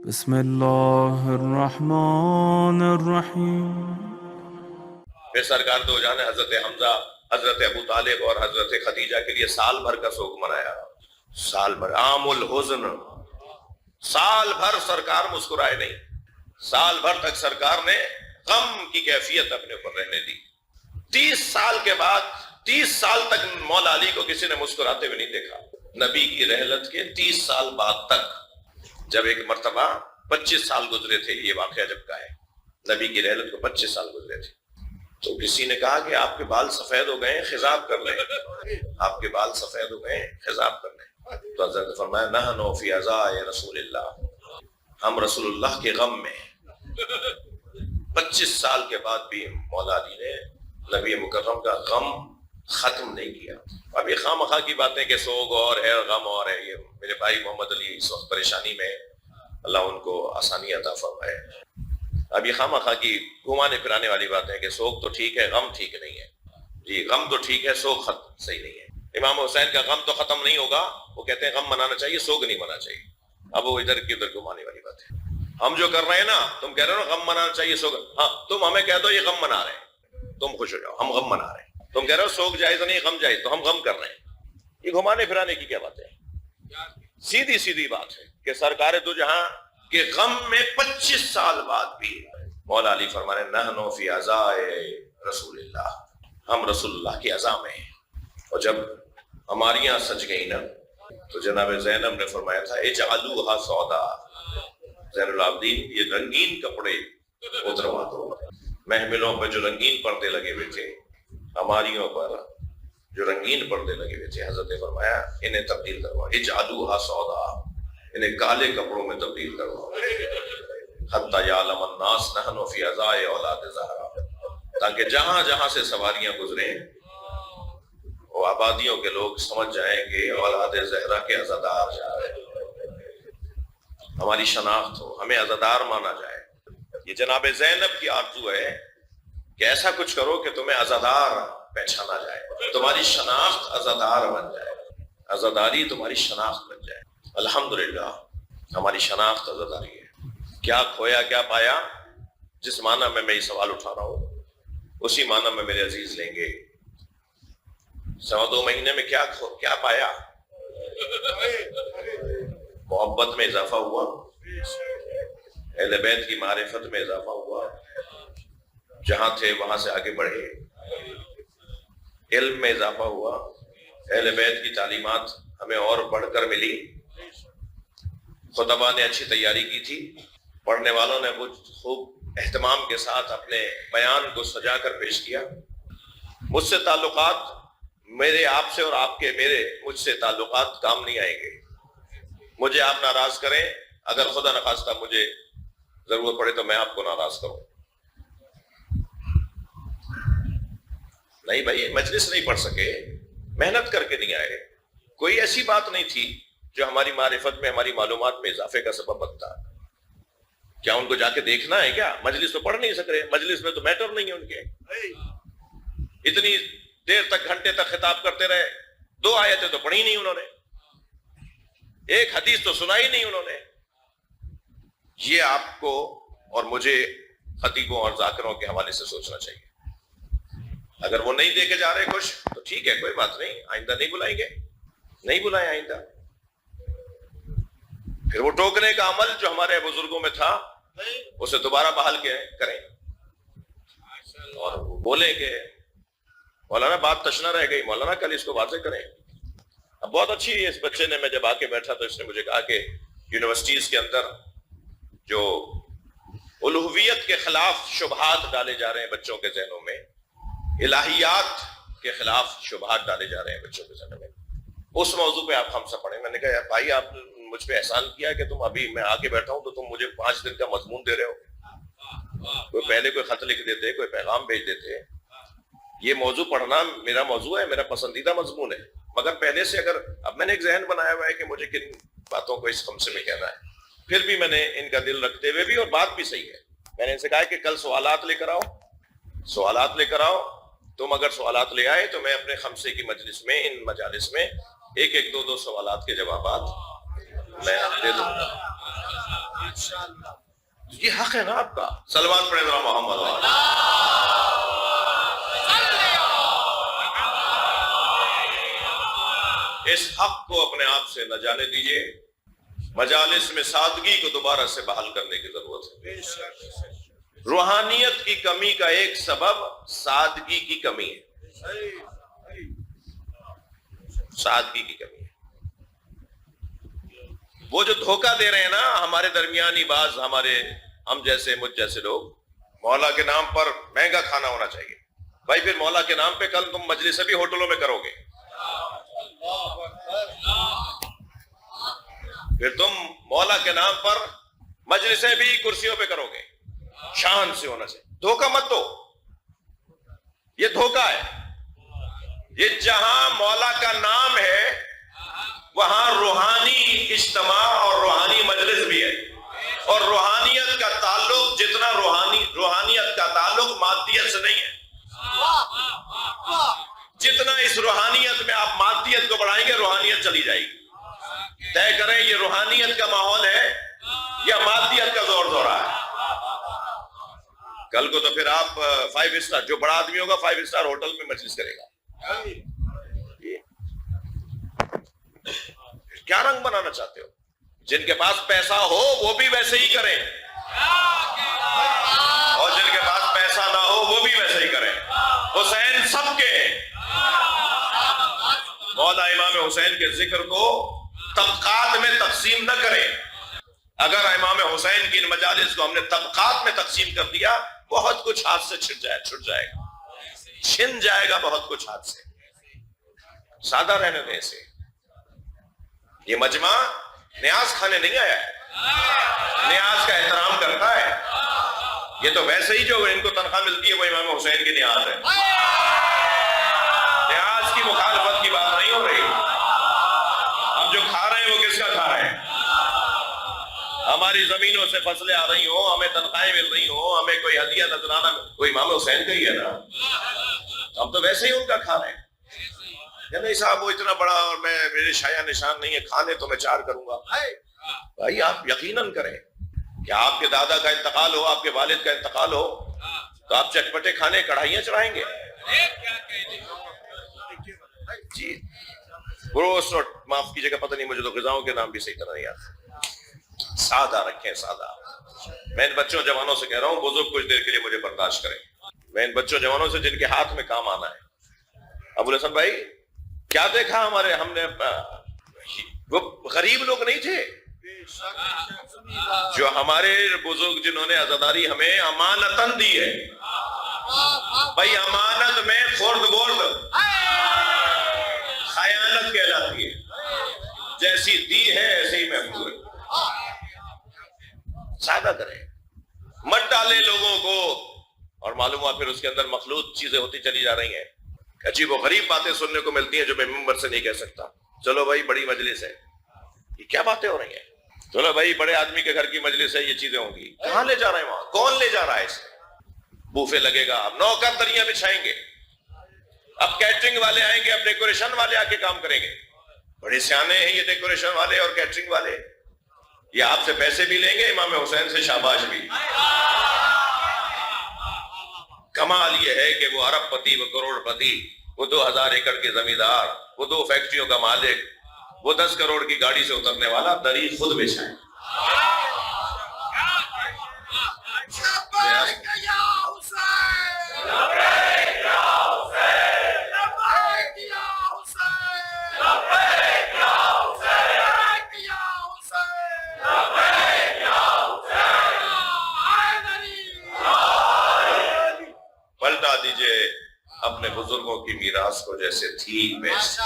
بسم اللہ الرحمن الرحیم۔ پھر سرکار دو جان حضرت حمزہ، حضرت ابو طالب اور حضرت خدیجہ کے لیے سال بھر کا سوگ منایا۔ سال بھر عام الحزن، سال بھر سرکار مسکرائے نہیں، سال بھر تک سرکار نے غم کی کیفیت اپنے اوپر رہنے دی۔ 30 سال کے بعد 30 سال تک مولا علی کو کسی نے مسکراتے ہوئے نہیں دیکھا۔ نبی کی رحلت کے 30 سال بعد تک، جب ایک مرتبہ 25 سال گزرے تھے، یہ واقعہ جب کا ہے، نبی کی رحلت کو 25 سال گزرے تھے، تو کسی نے کہا کہ آپ کے بال سفید ہو گئے ہیں، خضاب کر لیں، آپ کے بال سفید ہو گئے ہیں، خضاب کر لیں۔ تو حضرت نے فرمایا نحن فی عزاء رسول اللہ، ہم رسول اللہ کے غم میں ہیں۔ 25 سال کے بعد بھی مولا علی نے نبی مکرم کا غم ختم نہیں کیا۔ اب یہ خواہ مخواہ کی باتیں کہ سوگ اور ہے غم اور ہے، یہ میرے بھائی محمد علی اس وقت پریشانی میں، اللہ ان کو آسانی عطا فرمائے۔ اب یہ خواہ مخواہ کی گھمانے پھرانے والی باتیں کہ سوگ تو ٹھیک ہے، غم ٹھیک نہیں ہے۔ جی غم تو ٹھیک ہے، سوگ ختم صحیح نہیں ہے۔ امام حسین کا غم تو ختم نہیں ہوگا، وہ کہتے ہیں غم منانا چاہیے، سوگ نہیں منانا چاہیے۔ اب وہ ادھر کی ادھر گھمانے والی بات ہے۔ ہم جو کر رہے ہیں نا، تم کہہ رہے ہو نا غم منانا چاہیے، سوگ، ہاں تم ہمیں کہہ دو یہ غم منا رہے ہیں، تم خوش ہو جاؤ، ہم غم منا رہے ہیں۔ تم کہہ رہے ہو سوگ جائز نہیں، غم جائز، تو ہم غم کر رہے ہیں۔ یہ گھمانے پھرانے کی کیا بات ہے؟ سیدھی سیدھی بات ہے کہ سرکار دو جہاں کے غم میں 25 سال بعد بھی مولا علی فرما رہے نحن فی عزاء رسول اللہ، ہم رسول اللہ کی عزا میں ہیں۔ اور جب ہماریاں سج گئی نا، تو جناب زینب نے فرمایا تھا اجعلوها سودا، زین العابدین یہ رنگین کپڑے اتروا دو۔ محملوں پہ جو رنگین پردے لگے ہوئے تھے، ہماریوں پر جو رنگین پردے لگے ہوئے تھے، حضرت نے فرمایا انہیں تبدیل کرواؤ، اجعلوها سودا، انہیں کالے کپڑوں میں تبدیل کرواؤ، حتی یعلم الناس نحن فی عزاء اولاد زہرا، تاکہ جہاں جہاں سے سواریاں گزریں وہ آبادیوں کے لوگ سمجھ جائیں کہ اولاد زہرا کے عزادار جا رہے ہیں، ہماری شناخت ہو، ہمیں عزادار مانا جائے۔ یہ جناب زینب کی آرزو ہے کہ ایسا کچھ کرو کہ تمہیں عزادار پہچانا جائے، تمہاری شناخت عزادار بن جائے، عزاداری تمہاری شناخت بن جائے۔ الحمدللہ ہماری شناخت عزاداری ہے۔ کیا کھویا کیا پایا، جس معنی میں یہ سوال اٹھا رہا ہوں اسی معنی میں میرے عزیز لیں گے۔ 2.25 مہینے میں کیا پایا؟ محبت میں اضافہ ہوا، اہل بیت کی معرفت میں اضافہ ہوا، جہاں تھے وہاں سے آگے بڑھے، علم میں اضافہ ہوا، اہل بیت کی تعلیمات ہمیں اور بڑھ کر ملی، خطبہ نے اچھی تیاری کی تھی، پڑھنے والوں نے خوب اہتمام کے ساتھ اپنے بیان کو سجا کر پیش کیا۔ مجھ سے تعلقات، میرے آپ سے اور آپ کے مجھ سے تعلقات کام نہیں آئیں گے۔ مجھے آپ ناراض کریں، اگر خدا نخواستہ مجھے ضرورت پڑے تو میں آپ کو ناراض کروں۔ نہیں بھائی، مجلس نہیں پڑھ سکے، محنت کر کے نہیں آئے، کوئی ایسی بات نہیں تھی جو ہماری معرفت میں، ہماری معلومات میں اضافے کا سبب بنتا۔ کیا ان کو جا کے دیکھنا ہے کیا؟ مجلس تو پڑھ نہیں سک رہے، مجلس میں تو میٹر نہیں ہے ان کے۔ اتنی دیر تک، گھنٹے تک خطاب کرتے رہے، 2 آیتیں تو پڑھی نہیں انہوں نے، ایک حدیث تو سنائی نہیں انہوں نے۔ یہ آپ کو اور مجھے خطیبوں اور ذاکروں کے حوالے سے سوچنا چاہیے۔ اگر وہ نہیں دے کے جا رہے کچھ تو ٹھیک ہے، کوئی بات نہیں، آئندہ نہیں بلائیں گے، نہیں بلائیں آئندہ۔ پھر وہ ٹوکنے کا عمل جو ہمارے بزرگوں میں تھا اسے دوبارہ بحال کریں، اور بولیں کہ مولانا بات تشنا رہ گئی، مولانا کل اس کو واضح کریں۔ اب بہت اچھی اس بچے نے، میں جب آ کے بیٹھا تو اس نے مجھے کہا کہ یونیورسٹیز کے اندر جو الوہیت کے خلاف شبہات ڈالے جا رہے ہیں بچوں کے ذہنوں میں، الہیات کے خلاف شبہات ڈالے جا رہے ہیں بچوں کے ذہنوں میں، اس موضوع پہ آپ ہم سے پڑھیں۔ میں نے کہا یار بھائی، آپ مجھ پہ احسان کیا کہ تم ابھی میں آ کے بیٹھا ہوں تو تم مجھے 5 دن کا مضمون دے رہے ہو، کوئی پہلے کوئی خط لکھ دیتے، کوئی پیغام بھیج دیتے۔ یہ موضوع پڑھنا میرا موضوع ہے، میرا پسندیدہ مضمون ہے، مگر پہلے سے اگر اب میں نے ایک ذہن بنایا ہوا ہے کہ مجھے کن باتوں کو اس خمسے میں کہنا ہے، پھر بھی میں نے ان کا دل رکھتے ہوئے بھی، اور بات بھی صحیح ہے، میں نے ان سے کہا کہ کل سوالات لے کر آؤ، سوالات لے کر آؤ۔ تم اگر سوالات لے آئے تو میں اپنے خمسے کی مجلس میں، ان مجالس میں 1-2 سوالات کے جوابات میں دے دوں گا۔ یہ حق ہے نا آپ کا. صلوات پڑھیں ذرا محمد والا. اس حق کو اپنے آپ سے نہ جانے دیجئے. مجالس میں سادگی کو دوبارہ سے بحال کرنے کی ضرورت ہے. روحانیت کی کمی کا ایک سبب سادگی کی کمی ہے. سادگی کی کمی ہے. وہ جو دھوکہ دے رہے ہیں نا ہمارے درمیانی بعض ہم جیسے مجھ جیسے لوگ، مولا کے نام پر مہنگا کھانا ہونا چاہیے. بھائی پھر مولا کے نام پہ کل تم مجلسیں بھی ہوٹلوں میں کرو گے. پھر تم مولا کے نام پر مجلسیں بھی کرسیوں پہ کرو گے. شان سے ہونا چاہیے. دھوکہ مت دو. یہ دھوکہ ہے. یہ جہاں مولا کا نام ہے وہاں روحانی اجتماع اور روحانی مجلس بھی ہے. اور روحانیت کا تعلق جتنا روحانیت کا تعلق مادیت سے نہیں ہے. جتنا اس روحانیت میں آپ مادیت کو بڑھائیں گے روحانیت چلی جائے گی. طے کریں یہ روحانیت کا ماحول ہے یا مادیت کا زور زورا ہے. کل کو تو پھر آپ 5 اسٹار، جو بڑا آدمی ہوگا 5 اسٹار ہوٹل میں مجلس کرے گا. کیا رنگ بنانا چاہتے ہو؟ جن کے پاس پیسہ ہو وہ بھی ویسے ہی کریں اور جن کے پاس پیسہ نہ ہو وہ بھی ویسے ہی کریں. حسین سب کے. مولا امام حسین کے ذکر کو طبقات میں تقسیم نہ کریں. اگر امام حسین کی ان مجالس کو ہم نے طبقات میں تقسیم کر دیا بہت کچھ ہاتھ سے چھٹ جائے گا. چھن جائے گا بہت کچھ ہاتھ سے. سادہ رہنے دیں اسے. یہ مجمع نیاز کھانے نہیں آیا ہے. نیاز کا احترام کرتا ہے. یہ تو ویسے ہی جو ان کو تنخواہ ملتی ہے وہ امام حسین کی نیاز ہے. نیاز کی مخالفت کی بات نہیں ہو رہی. ہم جو کھا رہے ہیں وہ کس کا کھا رہے ہیں؟ ہماری زمینوں سے فصلیں آ رہی ہوں، ہمیں تنخواہیں مل رہی ہوں، ہمیں کوئی ہدیہ نذرانہ کوئی امام حسین کا ہی ہے نا. ہم تو ویسے ہی ان کا کھا رہے ہیں. نہیں صاحب وہ اتنا بڑا اور میرے شایع نشان نہیں ہے، کھانے تو میں 4 کروں گا. بھائی آپ یقیناً کریں کہ آپ کے دادا کا انتقال ہو، آپ کے والد کا انتقال ہو تو آپ چٹپٹے کھانے کڑھائیاں چڑھائیں گے. جی گوشت اور معاف کیجیے گا پتہ نہیں مجھے تو غذاؤں کے نام بھی صحیح طرح نہیں آتے. سادہ رکھیں سادہ. میں ان بچوں جوانوں سے کہہ رہا ہوں بزرگ کچھ دیر کے لیے مجھے برداشت کریں. میں ان بچوں جوانوں سے جن کے ہاتھ میں کام آنا ہے. ابوالحسن بھائی کیا دیکھا ہم نے وہ غریب لوگ نہیں تھے جو ہمارے بزرگ جنہوں نے عزاداری ہمیں امانتاً دی ہے. بھائی امانت میں خورد بورد خیانت کہلاتی ہے. جیسی دی ہے ایسے ہی محفوظ ہے. سادہ کریں. مت ڈالیں لوگوں کو اور معلوم ہوا پھر اس کے اندر مخلوط چیزیں ہوتی چلی جا رہی ہیں. عجیب و غریب باتیں سننے کو ملتی ہیں جو میں ممبر سے نہیں کہہ سکتا. چلو بھائی بڑی مجلس ہے، یہ کیا باتیں ہو رہی ہیں؟ چلو بھائی بڑے آدمی کے گھر کی مجلس ہے، یہ چیزیں ہوں گی. کہاں لے جا رہے ہیں؟ وہاں کون لے جا رہا ہے اسے؟ بوفے لگے گا، اب نوکر دریاں بچھائیں گے، اب کیٹرنگ والے آئیں گے، اب ڈیکوریشن والے آ کے کام کریں گے. بڑے سیانے ہیں یہ ڈیکوریشن والے اور کیٹرنگ والے. یہ آپ سے پیسے بھی لیں گے، امام حسین سے شاباش بھی. کمال یہ ہے کہ وہ ارب پتی، وہ کروڑ پتی، وہ 2000 ایکڑ کے زمیندار، وہ 2 فیکٹریوں کا مالک، وہ 10 کروڑ کی گاڑی سے اترنے والا دری خود بچھائیں. پلٹا دیجئے اپنے بزرگوں کی میراث کو جیسے تھی ویسے.